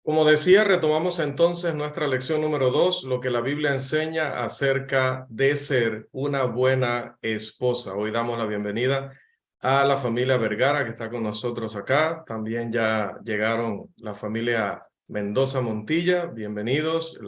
Como decía, retomamos entonces nuestra lección número 2, lo que la Biblia enseña acerca de ser una buena esposa. Hoy damos la bienvenida a la familia Vergara que está con nosotros acá. También ya llegaron la familia Mendoza Montilla. Bienvenidos.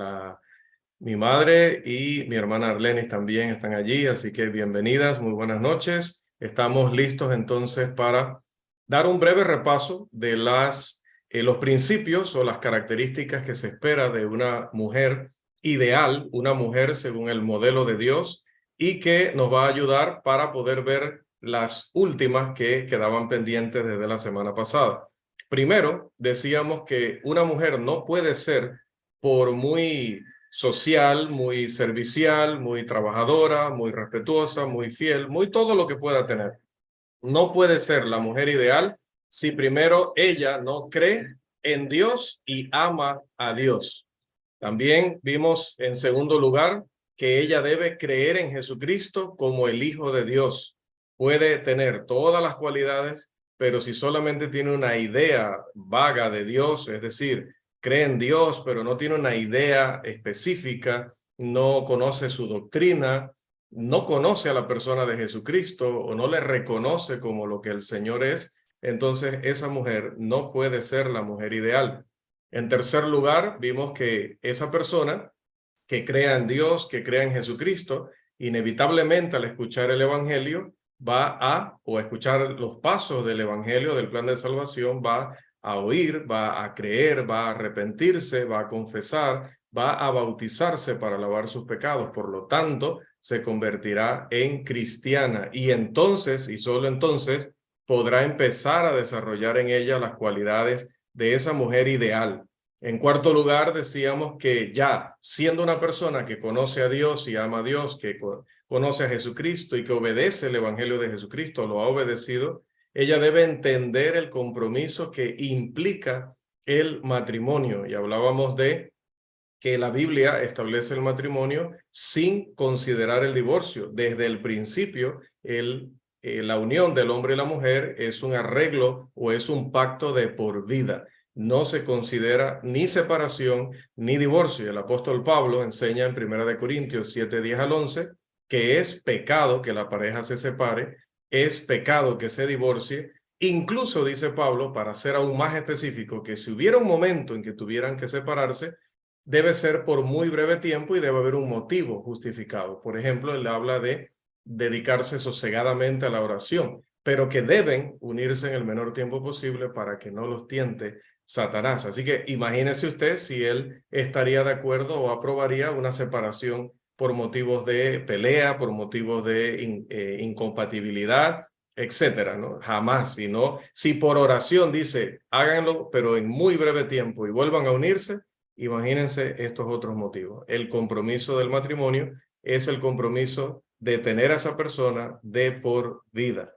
Mi madre y mi hermana Arlenis también están allí, así que bienvenidas, muy buenas noches. Estamos listos entonces para dar un breve repaso de los principios o las características que se espera de una mujer ideal, una mujer según el modelo de Dios, y que nos va a ayudar para poder ver las últimas que quedaban pendientes desde la semana pasada. Primero, decíamos que una mujer no puede ser, por muy social, muy servicial, muy trabajadora, muy respetuosa, muy fiel, muy todo lo que pueda tener. No puede ser la mujer ideal si primero ella no cree en Dios y ama a Dios. También vimos en segundo lugar que ella debe creer en Jesucristo como el Hijo de Dios. Puede tener todas las cualidades, pero si solamente tiene una idea vaga de Dios, es decir, cree en Dios, pero no tiene una idea específica, no conoce su doctrina, no conoce a la persona de Jesucristo o no le reconoce como lo que el Señor es, entonces esa mujer no puede ser la mujer ideal. En tercer lugar, vimos que esa persona que crea en Dios, que crea en Jesucristo, inevitablemente al escuchar el Evangelio o escuchar los pasos del Evangelio, del plan de salvación, va a oír, va a creer, va a arrepentirse, va a confesar, va a bautizarse para lavar sus pecados. Por lo tanto, se convertirá en cristiana y entonces, y solo entonces, podrá empezar a desarrollar en ella las cualidades de esa mujer ideal. En cuarto lugar, decíamos que ya siendo una persona que conoce a Dios y ama a Dios, que conoce a Jesucristo y que obedece el Evangelio de Jesucristo, lo ha obedecido, ella debe entender el compromiso que implica el matrimonio. Y hablábamos de que la Biblia establece el matrimonio sin considerar el divorcio. Desde el principio, la unión del hombre y la mujer es un arreglo o es un pacto de por vida. No se considera ni separación ni divorcio. El apóstol Pablo enseña en 1 Corintios 7, 10 al 11 que es pecado que la pareja se separe, es pecado que se divorcie. Incluso dice Pablo, para ser aún más específico, que si hubiera un momento en que tuvieran que separarse, debe ser por muy breve tiempo y debe haber un motivo justificado. Por ejemplo, él habla de dedicarse sosegadamente a la oración, pero que deben unirse en el menor tiempo posible para que no los tiente Satanás. Así que imagínese usted si él estaría de acuerdo o aprobaría una separación por motivos de pelea, por motivos de incompatibilidad, etcétera, ¿no? Jamás, sino si por oración dice, háganlo, pero en muy breve tiempo y vuelvan a unirse. Imagínense estos otros motivos. El compromiso del matrimonio es el compromiso de tener a esa persona de por vida.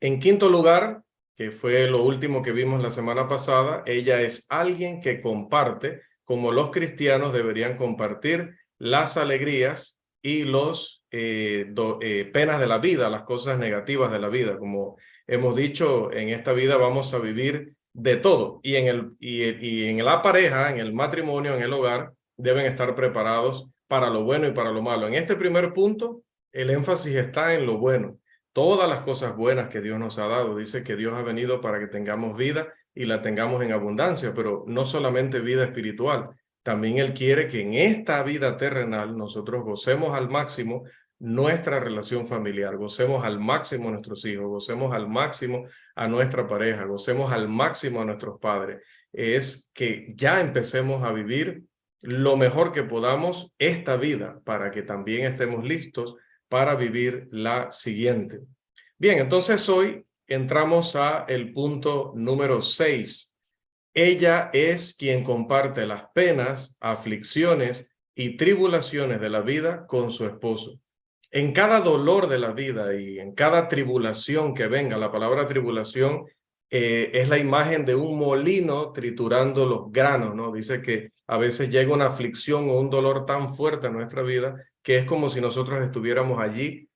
En quinto lugar, que fue lo último que vimos la semana pasada, ella es alguien que comparte, como los cristianos deberían compartir, las alegrías y los penas de la vida, las cosas negativas de la vida. Como hemos dicho, en esta vida vamos a vivir de todo y en la pareja, en el matrimonio, en el hogar, deben estar preparados para lo bueno y para lo malo. En este primer punto, el énfasis está en lo bueno. Todas las cosas buenas que Dios nos ha dado. Dice que Dios ha venido para que tengamos vida y la tengamos en abundancia, pero no solamente vida espiritual. También Él quiere que en esta vida terrenal nosotros gocemos al máximo nuestra relación familiar, gocemos al máximo a nuestros hijos, gocemos al máximo a nuestra pareja, gocemos al máximo a nuestros padres. Es que ya empecemos a vivir lo mejor que podamos esta vida para que también estemos listos para vivir la siguiente. Bien, entonces hoy entramos a el punto número 6. Ella es quien comparte las penas, aflicciones y tribulaciones de la vida con su esposo. En cada dolor de la vida y en cada tribulación que venga, la palabra tribulación es la imagen de un molino triturando los granos, ¿no? Dice que a veces llega una aflicción o un dolor tan fuerte a nuestra vida que es como si nosotros estuviéramos allí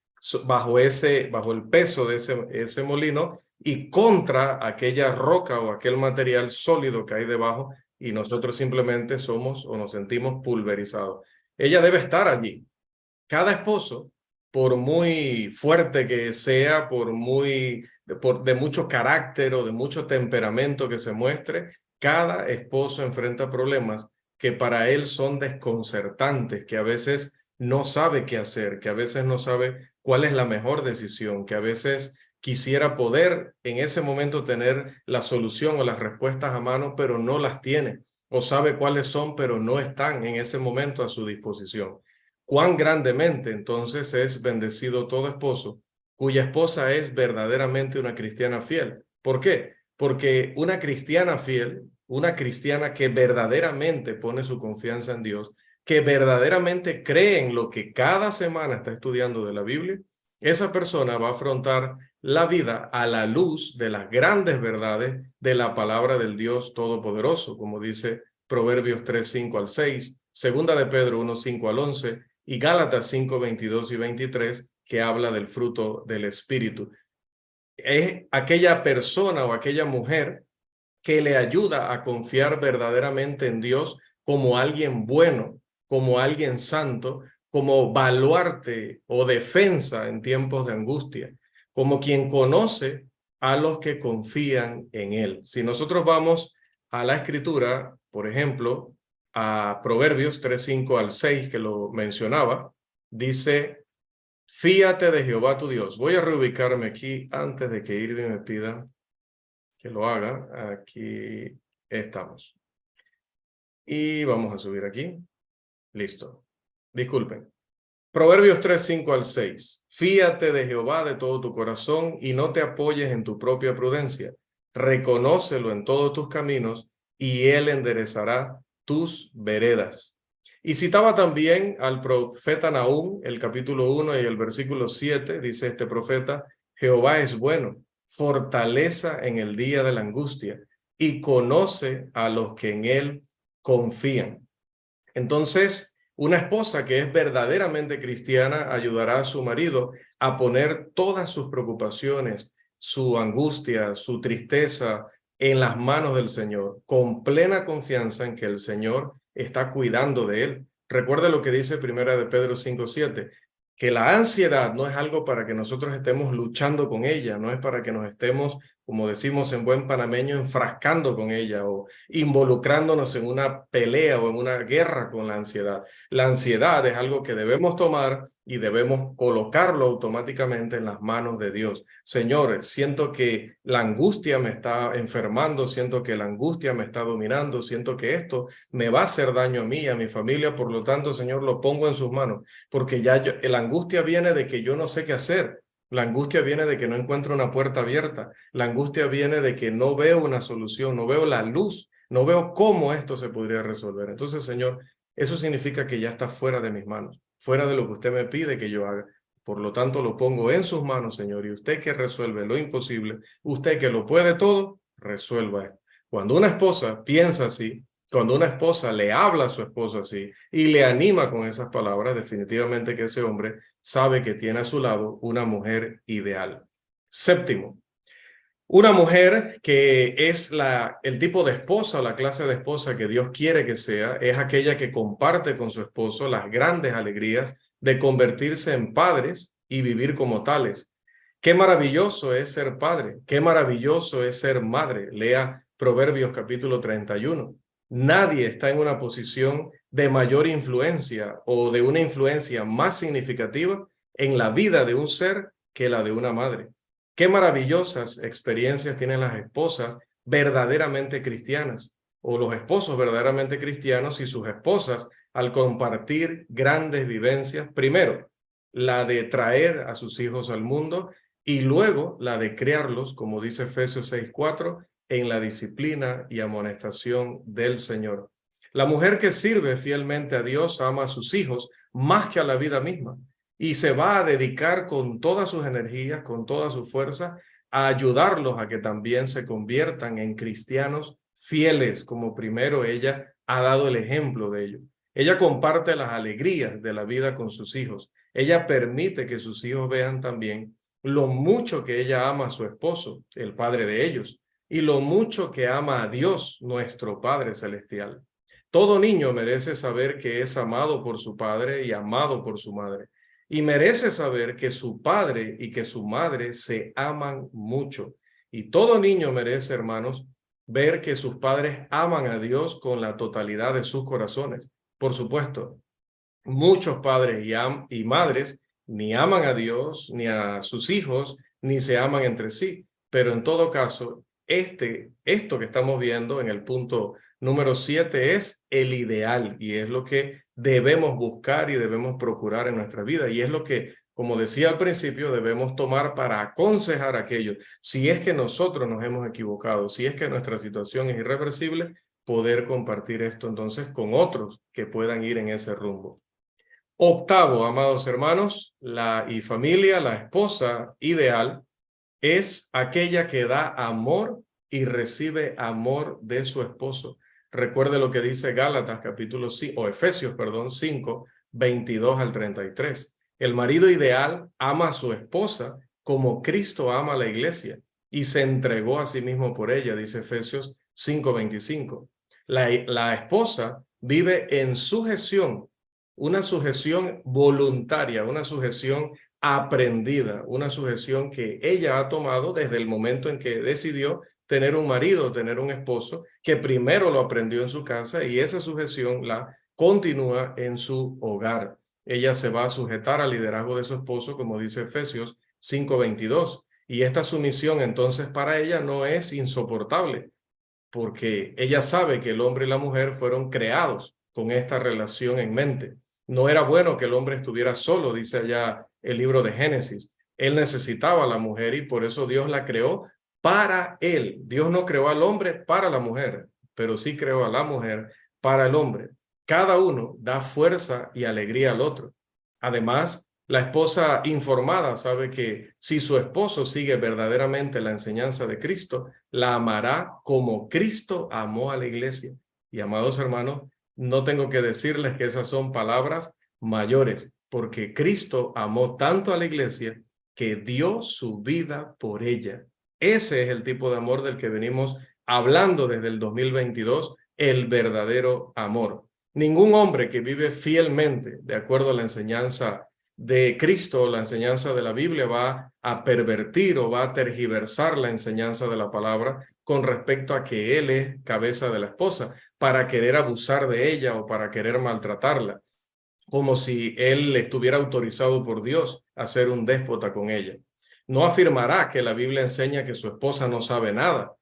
bajo el peso de ese molino y contra aquella roca o aquel material sólido que hay debajo, y nosotros simplemente somos o nos sentimos pulverizados. Ella debe estar allí. Cada esposo, por muy fuerte que sea, de mucho carácter o de mucho temperamento que se muestre, cada esposo enfrenta problemas que para él son desconcertantes, que a veces no sabe qué hacer, que a veces no sabe cuál es la mejor decisión, que a veces quisiera poder en ese momento tener la solución o las respuestas a mano, pero no las tiene, o sabe cuáles son, pero no están en ese momento a su disposición. Cuán grandemente entonces es bendecido todo esposo cuya esposa es verdaderamente una cristiana fiel. ¿Por qué? Porque una cristiana fiel, una cristiana que verdaderamente pone su confianza en Dios, que verdaderamente cree en lo que cada semana está estudiando de la Biblia, esa persona va a afrontar la vida a la luz de las grandes verdades de la palabra del Dios Todopoderoso, como dice Proverbios 3, 5 al 6, Segunda de Pedro 1, 5 al 11 y Gálatas 5, 22 y 23, que habla del fruto del Espíritu. Es aquella persona o aquella mujer que le ayuda a confiar verdaderamente en Dios como alguien bueno, como alguien santo, como baluarte o defensa en tiempos de angustia, como quien conoce a los que confían en Él. Si nosotros vamos a la Escritura, por ejemplo, a Proverbios 3, 5 al 6, que lo mencionaba, dice: fíate de Jehová tu Dios. Voy a reubicarme aquí antes de que Irving me pida que lo haga. Aquí estamos. Y vamos a subir aquí. Listo. Disculpen. Proverbios 3, 5 al 6. Fíate de Jehová de todo tu corazón y no te apoyes en tu propia prudencia. Reconócelo en todos tus caminos y él enderezará tus veredas. Y citaba también al profeta Nahum, el capítulo 1 y el versículo 7, dice este profeta: Jehová es bueno, fortaleza en el día de la angustia y conoce a los que en él confían. Entonces, una esposa que es verdaderamente cristiana ayudará a su marido a poner todas sus preocupaciones, su angustia, su tristeza en las manos del Señor, con plena confianza en que el Señor está cuidando de él. Recuerda lo que dice Primera de Pedro 5:7, que la ansiedad no es algo para que nosotros estemos luchando con ella, no es para que nos estemos, como decimos en buen panameño, enfrascando con ella o involucrándonos en una pelea o en una guerra con la ansiedad. La ansiedad es algo que debemos tomar y debemos colocarlo automáticamente en las manos de Dios. Señores, siento que la angustia me está enfermando, siento que la angustia me está dominando, siento que esto me va a hacer daño a mí y a mi familia, por lo tanto, Señor, lo pongo en sus manos, porque la angustia viene de que yo no sé qué hacer. La angustia viene de que no encuentro una puerta abierta. La angustia viene de que no veo una solución, no veo la luz, no veo cómo esto se podría resolver. Entonces, Señor, eso significa que ya está fuera de mis manos, fuera de lo que usted me pide que yo haga. Por lo tanto, lo pongo en sus manos, Señor, y usted que resuelve lo imposible, usted que lo puede todo, resuelva esto. Cuando una esposa piensa así, cuando una esposa le habla a su esposo así y le anima con esas palabras, definitivamente que ese hombre sabe que tiene a su lado una mujer ideal. Séptimo, una mujer que es el tipo de esposa o la clase de esposa que Dios quiere que sea, es aquella que comparte con su esposo las grandes alegrías de convertirse en padres y vivir como tales. Qué maravilloso es ser padre, qué maravilloso es ser madre. Lea Proverbios capítulo 31. Nadie está en una posición de mayor influencia o de una influencia más significativa en la vida de un ser que la de una madre. Qué maravillosas experiencias tienen las esposas verdaderamente cristianas o los esposos verdaderamente cristianos y sus esposas al compartir grandes vivencias. Primero, la de traer a sus hijos al mundo y luego la de criarlos, como dice Efesios 6:4, en la disciplina y amonestación del Señor. La mujer que sirve fielmente a Dios ama a sus hijos más que a la vida misma y se va a dedicar con todas sus energías, con toda su fuerza, a ayudarlos a que también se conviertan en cristianos fieles, como primero ella ha dado el ejemplo de ello. Ella comparte las alegrías de la vida con sus hijos. Ella permite que sus hijos vean también lo mucho que ella ama a su esposo, el padre de ellos. y lo mucho que ama a Dios, nuestro Padre Celestial. Todo niño merece saber que es amado por su padre y amado por su madre. Y merece saber que su padre y que su madre se aman mucho. Y todo niño merece, hermanos, ver que sus padres aman a Dios con la totalidad de sus corazones. Por supuesto, muchos padres y madres ni aman a Dios, ni a sus hijos, ni se aman entre sí. Pero en todo caso, esto que estamos viendo en el punto número 7 es el ideal y es lo que debemos buscar y debemos procurar en nuestra vida. Y es lo que, como decía al principio, debemos tomar para aconsejar a aquellos. Si es que nosotros nos hemos equivocado, si es que nuestra situación es irreversible, poder compartir esto entonces con otros que puedan ir en ese rumbo. Octavo, amados hermanos, la esposa ideal es aquella que da amor y recibe amor de su esposo. Recuerde lo que dice Gálatas capítulo 5, o Efesios, perdón, 5, 22 al 33. El marido ideal ama a su esposa como Cristo ama a la iglesia y se entregó a sí mismo por ella, dice Efesios 5, 25. La esposa vive en sujeción, una sujeción voluntaria, una sujeción aprendida, una sujeción que ella ha tomado desde el momento en que decidió tener un marido, tener un esposo, que primero lo aprendió en su casa y esa sujeción la continúa en su hogar. Ella se va a sujetar al liderazgo de su esposo, como dice Efesios 5:22. Y esta sumisión entonces para ella no es insoportable, porque ella sabe que el hombre y la mujer fueron creados con esta relación en mente. No era bueno que el hombre estuviera solo, dice allá el libro de Génesis. Él necesitaba a la mujer y por eso Dios la creó para él. Dios no creó al hombre para la mujer, pero sí creó a la mujer para el hombre. Cada uno da fuerza y alegría al otro. Además, la esposa informada sabe que si su esposo sigue verdaderamente la enseñanza de Cristo, la amará como Cristo amó a la iglesia. Y amados hermanos, no tengo que decirles que esas son palabras mayores, porque Cristo amó tanto a la iglesia que dio su vida por ella. Ese es el tipo de amor del que venimos hablando desde el 2022, el verdadero amor. Ningún hombre que vive fielmente de acuerdo a la enseñanza de Cristo, la enseñanza de la Biblia, va a pervertir o va a tergiversar la enseñanza de la palabra con respecto a que él es cabeza de la esposa, para querer abusar de ella o para querer maltratarla, como si él estuviera autorizado por Dios a ser un déspota con ella. No afirmará que la Biblia enseña que su esposa no sabe nada,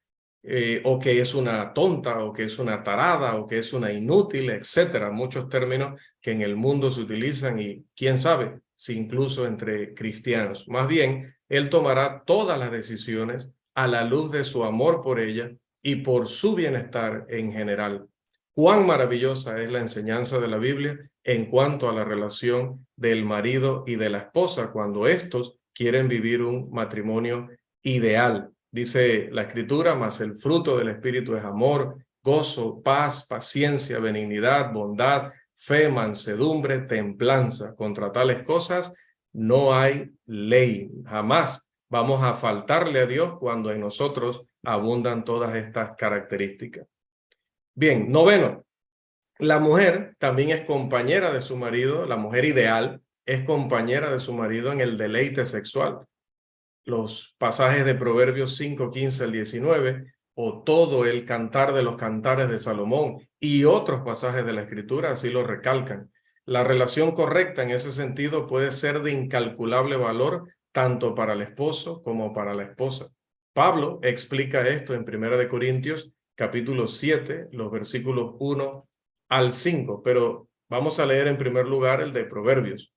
o que es una tonta, o que es una tarada, o que es una inútil, etcétera. Muchos términos que en el mundo se utilizan y quién sabe si incluso entre cristianos. Más bien, él tomará todas las decisiones a la luz de su amor por ella y por su bienestar en general. Cuán maravillosa es la enseñanza de la Biblia en cuanto a la relación del marido y de la esposa cuando estos quieren vivir un matrimonio ideal. Dice la Escritura, mas el fruto del Espíritu es amor, gozo, paz, paciencia, benignidad, bondad, fe, mansedumbre, templanza. Contra tales cosas no hay ley. Jamás vamos a faltarle a Dios cuando en nosotros abundan todas estas características. Bien, noveno. La mujer también es compañera de su marido, la mujer ideal es compañera de su marido en el deleite sexual. Los pasajes de Proverbios 5, 15 al 19, o todo el cantar de los cantares de Salomón y otros pasajes de la Escritura así lo recalcan. La relación correcta en ese sentido puede ser de incalculable valor tanto para el esposo como para la esposa. Pablo explica esto en 1 Corintios capítulo 7, los versículos 1 al 5, pero vamos a leer en primer lugar el de Proverbios.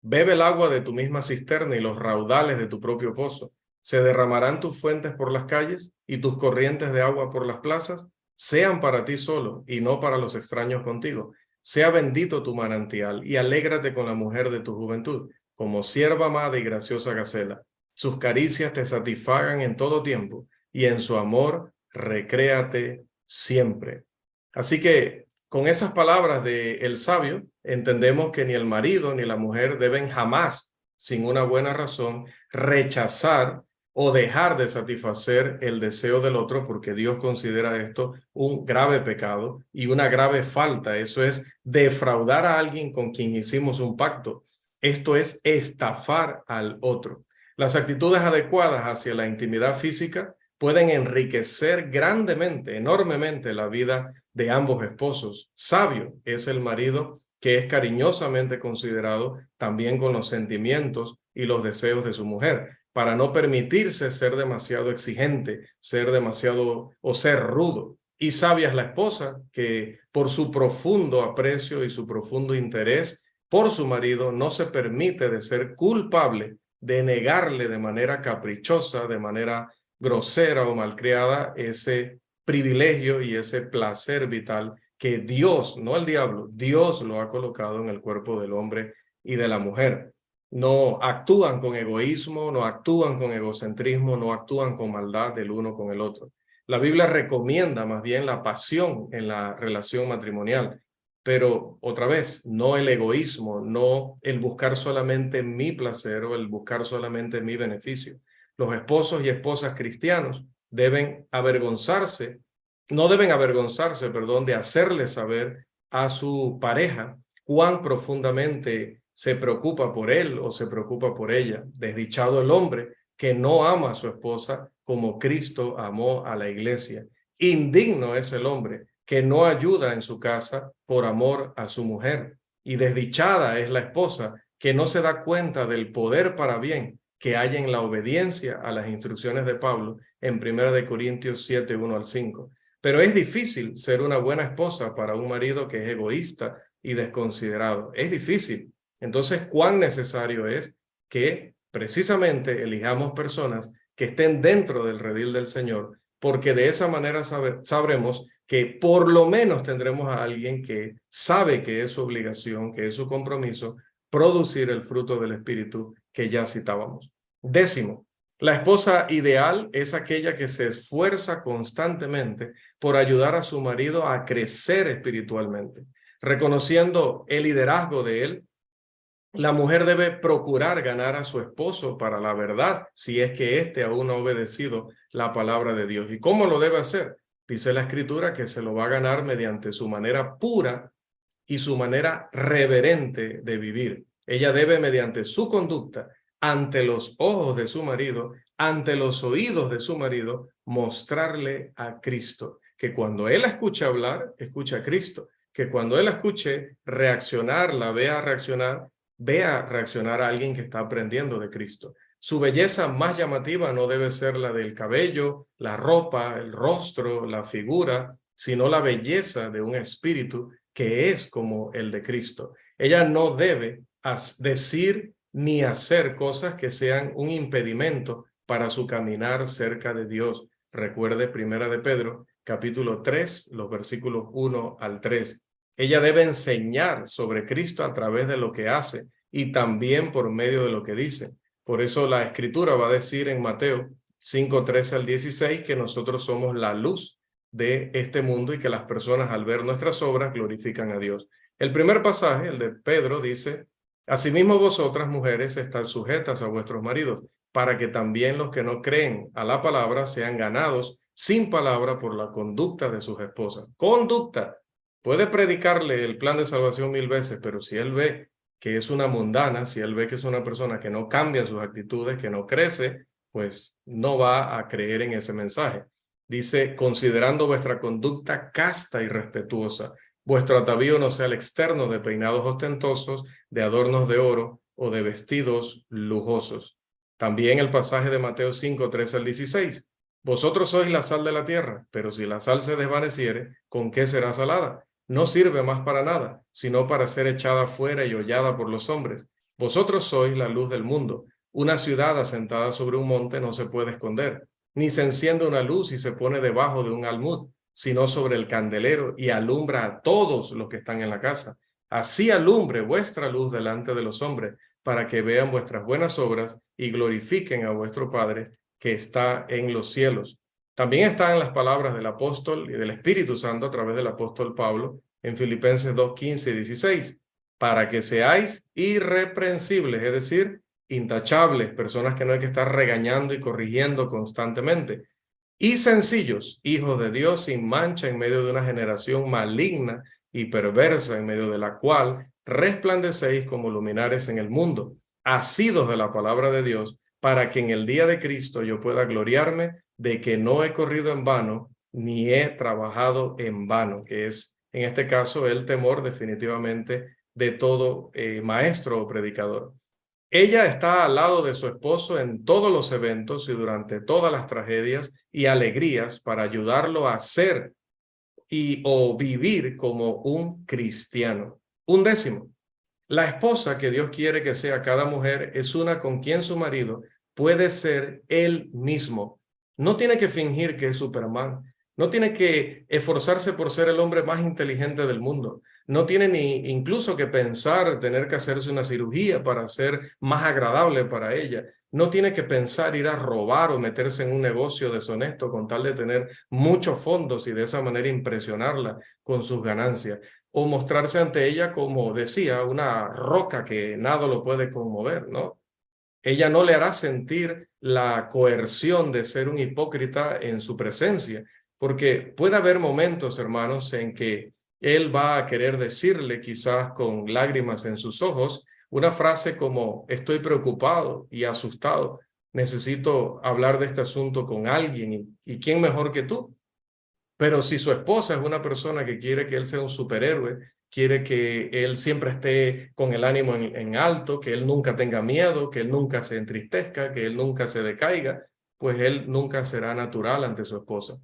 Bebe el agua de tu misma cisterna y los raudales de tu propio pozo. ¿Se derramarán tus fuentes por las calles y tus corrientes de agua por las plazas? Sean para ti solo y no para los extraños contigo. Sea bendito tu manantial y alégrate con la mujer de tu juventud, como sierva amada y graciosa gacela. Sus caricias te satisfagan en todo tiempo y en su amor recréate siempre. Así que con esas palabras del sabio, entendemos que ni el marido ni la mujer deben jamás, sin una buena razón, rechazar o dejar de satisfacer el deseo del otro, porque Dios considera esto un grave pecado y una grave falta. Eso es defraudar a alguien con quien hicimos un pacto. Esto es estafar al otro. Las actitudes adecuadas hacia la intimidad física pueden enriquecer grandemente, enormemente la vida de ambos esposos. Sabio es el marido que es cariñosamente considerado también con los sentimientos y los deseos de su mujer, para no permitirse ser demasiado exigente, ser demasiado o ser rudo. Y sabia es la esposa que por su profundo aprecio y su profundo interés por su marido no se permite de ser culpable de negarle de manera caprichosa, de manera grosera o malcriada ese privilegio y ese placer vital que Dios, no el diablo, Dios lo ha colocado en el cuerpo del hombre y de la mujer. No actúan con egoísmo, no actúan con egocentrismo, no actúan con maldad del uno con el otro. La Biblia recomienda más bien la pasión en la relación matrimonial, pero otra vez, no el egoísmo, no el buscar solamente mi placer o el buscar solamente mi beneficio. Los esposos y esposas cristianos deben avergonzarse, no deben avergonzarse, perdón, de hacerle saber a su pareja cuán profundamente se preocupa por él o se preocupa por ella. Desdichado el hombre que no ama a su esposa como Cristo amó a la iglesia. Indigno es el hombre que no ayuda en su casa por amor a su mujer. Y desdichada es la esposa que no se da cuenta del poder para bien que hay en la obediencia a las instrucciones de Pablo en 1 Corintios 7, 1 al 5. Pero es difícil ser una buena esposa para un marido que es egoísta y desconsiderado. Es difícil. Entonces, ¿cuán necesario es que precisamente elijamos personas que estén dentro del redil del Señor? Porque de esa manera sabremos que por lo menos tendremos a alguien que sabe que es su obligación, que es su compromiso, producir el fruto del Espíritu que ya citábamos. 10, la esposa ideal es aquella que se esfuerza constantemente por ayudar a su marido a crecer espiritualmente. Reconociendo el liderazgo de él, la mujer debe procurar ganar a su esposo para la verdad, si es que éste aún no ha obedecido la palabra de Dios. ¿Y cómo lo debe hacer? Dice la Escritura que se lo va a ganar mediante su manera pura y su manera reverente de vivir. Ella debe, mediante su conducta, ante los ojos de su marido, ante los oídos de su marido, mostrarle a Cristo. Que cuando él la escuche hablar, escucha a Cristo. Que cuando él la escuche reaccionar, la vea reaccionar a alguien que está aprendiendo de Cristo. Su belleza más llamativa no debe ser la del cabello, la ropa, el rostro, la figura, sino la belleza de un espíritu que es como el de Cristo. Ella no debe decir ni hacer cosas que sean un impedimento para su caminar cerca de Dios. Recuerde 1 de Pedro, capítulo 3, los versículos 1 al 3. Ella debe enseñar sobre Cristo a través de lo que hace y también por medio de lo que dice. Por eso la Escritura va a decir en Mateo 5, 13 al 16 que nosotros somos la luz de este mundo y que las personas al ver nuestras obras glorifican a Dios. El primer pasaje, el de Pedro, dice: asimismo vosotras, mujeres, estad sujetas a vuestros maridos, para que también los que no creen a la palabra sean ganados sin palabra por la conducta de sus esposas. Conducta. Puede predicarle el plan de salvación 1000 veces, pero si él ve que es una mundana, si él ve que es una persona que no cambia sus actitudes, que no crece, pues no va a creer en ese mensaje. Dice: considerando vuestra conducta casta y respetuosa, vuestro atavío no sea el externo de peinados ostentosos, de adornos de oro o de vestidos lujosos. También el pasaje de Mateo 5, 13 al 16. Vosotros sois la sal de la tierra, pero si la sal se desvaneciere, ¿con qué será salada? No sirve más para nada, sino para ser echada fuera y hollada por los hombres. Vosotros sois la luz del mundo. Una ciudad asentada sobre un monte no se puede esconder, ni se enciende una luz y se pone debajo de un almud, sino sobre el candelero y alumbra a todos los que están en la casa. Así alumbre vuestra luz delante de los hombres, para que vean vuestras buenas obras y glorifiquen a vuestro Padre que está en los cielos. También están las palabras del apóstol y del Espíritu Santo a través del apóstol Pablo en Filipenses 2, 15 y 16, para que seáis irreprensibles, es decir, intachables, personas que no hay que estar regañando y corrigiendo constantemente. Y sencillos, hijos de Dios sin mancha en medio de una generación maligna y perversa, en medio de la cual resplandecéis como luminares en el mundo, asidos de la palabra de Dios, para que en el día de Cristo yo pueda gloriarme de que no he corrido en vano, ni he trabajado en vano, que es en este caso el temor definitivamente de todo maestro o predicador. Ella está al lado de su esposo en todos los eventos y durante todas las tragedias y alegrías para ayudarlo a ser o vivir como un cristiano. 11, la esposa que Dios quiere que sea cada mujer es una con quien su marido puede ser él mismo. No tiene que fingir que es Superman. No tiene que esforzarse por ser el hombre más inteligente del mundo. No tiene ni incluso que pensar tener que hacerse una cirugía para ser más agradable para ella. No tiene que pensar ir a robar o meterse en un negocio deshonesto con tal de tener muchos fondos y de esa manera impresionarla con sus ganancias o mostrarse ante ella como decía, una roca que nada lo puede conmover, ¿no? Ella no le hará sentir la coerción de ser un hipócrita en su presencia, porque puede haber momentos, hermanos, en que él va a querer decirle, quizás con lágrimas en sus ojos, una frase como estoy preocupado y asustado, necesito hablar de este asunto con alguien y quién mejor que tú. Pero si su esposa es una persona que quiere que él sea un superhéroe, quiere que él siempre esté con el ánimo en alto, que él nunca tenga miedo, que él nunca se entristezca, que él nunca se decaiga, pues él nunca será natural ante su esposa.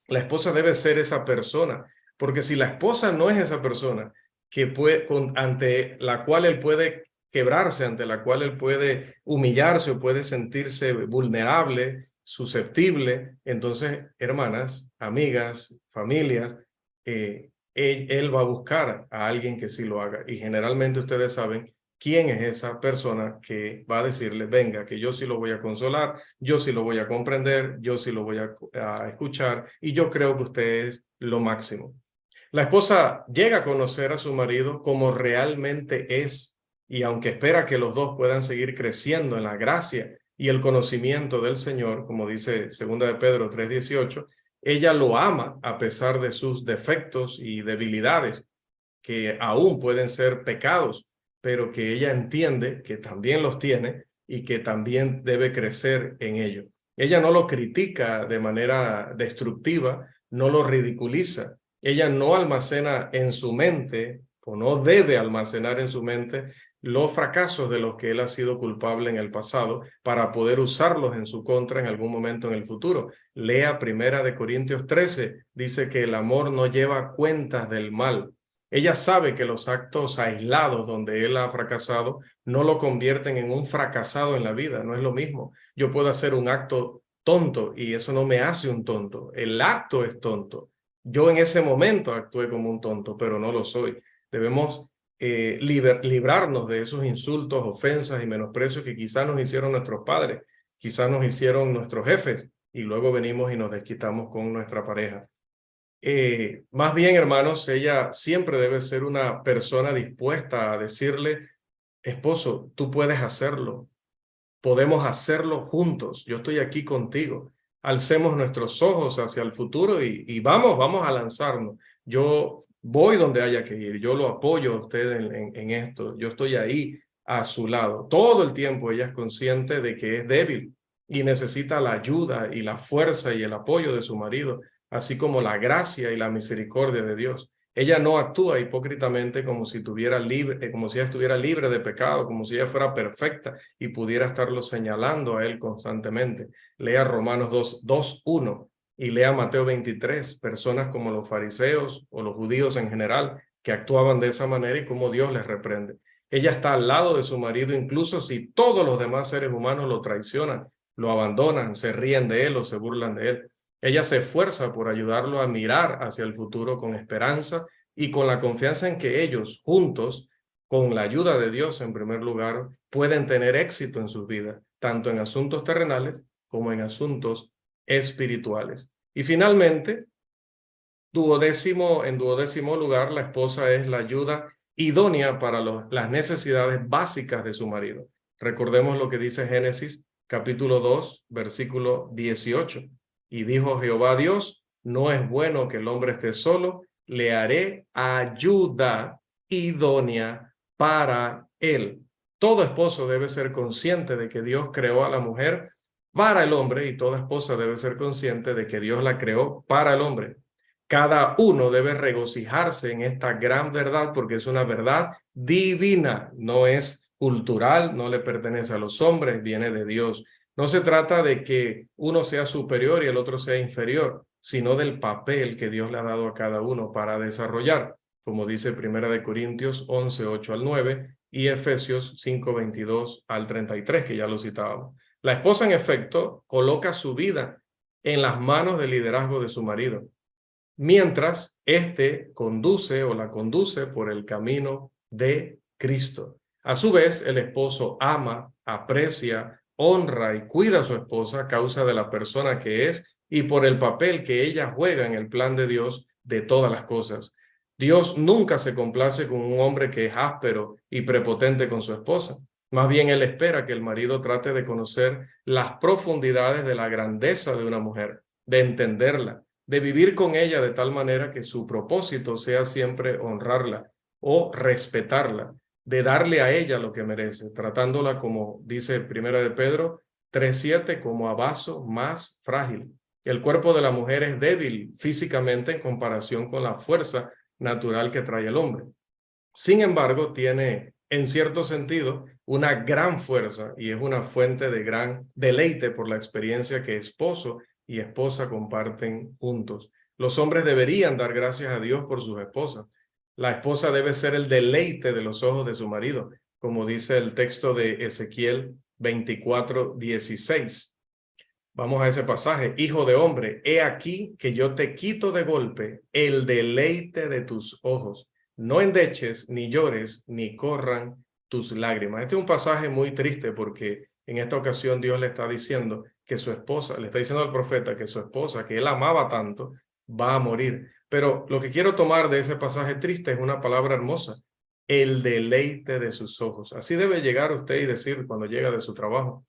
La esposa debe ser esa persona, porque si la esposa no es esa persona que puede, ante la cual él puede quebrarse, ante la cual él puede humillarse o puede sentirse vulnerable, susceptible, entonces, hermanas, amigas, familias, él va a buscar a alguien que sí lo haga. Y generalmente ustedes saben quién es esa persona que va a decirle, venga, que yo sí lo voy a consolar, yo sí lo voy a comprender, yo sí lo voy a escuchar y yo creo que usted es lo máximo. La esposa llega a conocer a su marido como realmente es y aunque espera que los dos puedan seguir creciendo en la gracia y el conocimiento del Señor, como dice 2 de Pedro 3:18, ella lo ama a pesar de sus defectos y debilidades, que aún pueden ser pecados, pero que ella entiende que también los tiene y que también debe crecer en ello. Ella no lo critica de manera destructiva, no lo ridiculiza. Ella no almacena en su mente, o no debe almacenar en su mente, los fracasos de los que él ha sido culpable en el pasado para poder usarlos en su contra en algún momento en el futuro. Lea 1 Corintios 13, dice que el amor no lleva cuentas del mal. Ella sabe que los actos aislados donde él ha fracasado no lo convierten en un fracasado en la vida, no es lo mismo. Yo puedo hacer un acto tonto y eso no me hace un tonto. El acto es tonto. Yo en ese momento actué como un tonto, pero no lo soy. Debemos librarnos de esos insultos, ofensas y menosprecios que quizás nos hicieron nuestros padres, quizás nos hicieron nuestros jefes y luego venimos y nos desquitamos con nuestra pareja. Más bien, hermanos, ella siempre debe ser una persona dispuesta a decirle, esposo, tú puedes hacerlo, podemos hacerlo juntos, yo estoy aquí contigo. Alcemos nuestros ojos hacia el futuro y vamos a lanzarnos. Yo voy donde haya que ir, yo lo apoyo a usted en esto, yo estoy ahí a su lado. Todo el tiempo ella es consciente de que es débil y necesita la ayuda y la fuerza y el apoyo de su marido, así como la gracia y la misericordia de Dios. Ella no actúa hipócritamente como si tuviera libre, como si ella estuviera libre de pecado, como si ella fuera perfecta y pudiera estarlo señalando a él constantemente. Lea Romanos 2:1 y lea Mateo 23, personas como los fariseos o los judíos en general que actuaban de esa manera y cómo Dios les reprende. Ella está al lado de su marido incluso si todos los demás seres humanos lo traicionan, lo abandonan, se ríen de él o se burlan de él. Ella se esfuerza por ayudarlo a mirar hacia el futuro con esperanza y con la confianza en que ellos juntos, con la ayuda de Dios en primer lugar, pueden tener éxito en sus vidas, tanto en asuntos terrenales como en asuntos espirituales. Y finalmente, en duodécimo lugar, la esposa es la ayuda idónea para las necesidades básicas de su marido. Recordemos lo que dice Génesis capítulo 2, versículo 18. Y dijo Jehová Dios, no es bueno que el hombre esté solo, le haré ayuda idónea para él. Todo esposo debe ser consciente de que Dios creó a la mujer para el hombre y toda esposa debe ser consciente de que Dios la creó para el hombre. Cada uno debe regocijarse en esta gran verdad porque es una verdad divina, no es cultural, no le pertenece a los hombres, viene de Dios. No se trata de que uno sea superior y el otro sea inferior, sino del papel que Dios le ha dado a cada uno para desarrollar, como dice 1 Corintios 11, 8 al 9 y Efesios 5, 22 al 33, que ya lo citábamos. La esposa, en efecto, coloca su vida en las manos del liderazgo de su marido, mientras éste conduce o la conduce por el camino de Cristo. A su vez, el esposo ama, aprecia, honra y cuida a su esposa a causa de la persona que es y por el papel que ella juega en el plan de Dios de todas las cosas. Dios nunca se complace con un hombre que es áspero y prepotente con su esposa. Más bien, él espera que el marido trate de conocer las profundidades de la grandeza de una mujer, de entenderla, de vivir con ella de tal manera que su propósito sea siempre honrarla o respetarla, de darle a ella lo que merece, tratándola como dice 1 de Pedro 3:7, como a vaso más frágil. El cuerpo de la mujer es débil físicamente en comparación con la fuerza natural que trae el hombre. Sin embargo, tiene en cierto sentido una gran fuerza y es una fuente de gran deleite por la experiencia que esposo y esposa comparten juntos. Los hombres deberían dar gracias a Dios por sus esposas. La esposa debe ser el deleite de los ojos de su marido, como dice el texto de Ezequiel 24:16. Vamos a ese pasaje. Hijo de hombre, he aquí que yo te quito de golpe el deleite de tus ojos. No endeches, ni llores, ni corran tus lágrimas. Este es un pasaje muy triste porque en esta ocasión Dios le está diciendo que su esposa, le está diciendo al profeta que su esposa, que él amaba tanto, va a morir. Pero lo que quiero tomar de ese pasaje triste es una palabra hermosa: el deleite de sus ojos. Así debe llegar usted y decir cuando llega de su trabajo: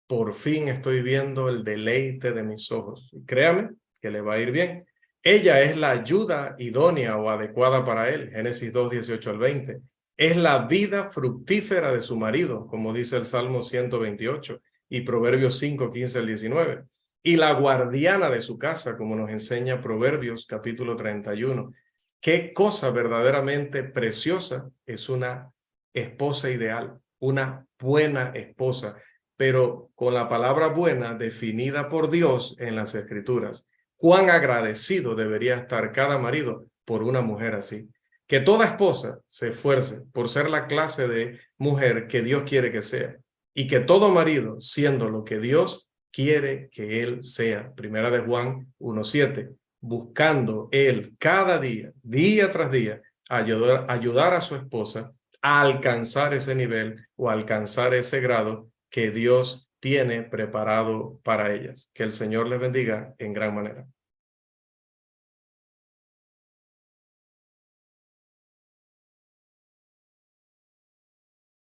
por fin estoy viendo el deleite de mis ojos. Y créame que le va a ir bien. Ella es la ayuda idónea o adecuada para él. Génesis 2, 18 al 20. Es la vida fructífera de su marido, como dice el Salmo 128 y Proverbios 5, 15 al 19. Y la guardiana de su casa, como nos enseña Proverbios capítulo 31. Qué cosa verdaderamente preciosa es una esposa ideal, una buena esposa, pero con la palabra buena definida por Dios en las Escrituras. Cuán agradecido debería estar cada marido por una mujer así. Que toda esposa se esfuerce por ser la clase de mujer que Dios quiere que sea, y que todo marido, siendo lo que Dios quiere que él sea. Primera de Juan 1:7, buscando él cada día, día tras día, ayudar a su esposa a alcanzar ese nivel o alcanzar ese grado que Dios tiene preparado para ellas. Que el Señor les bendiga en gran manera.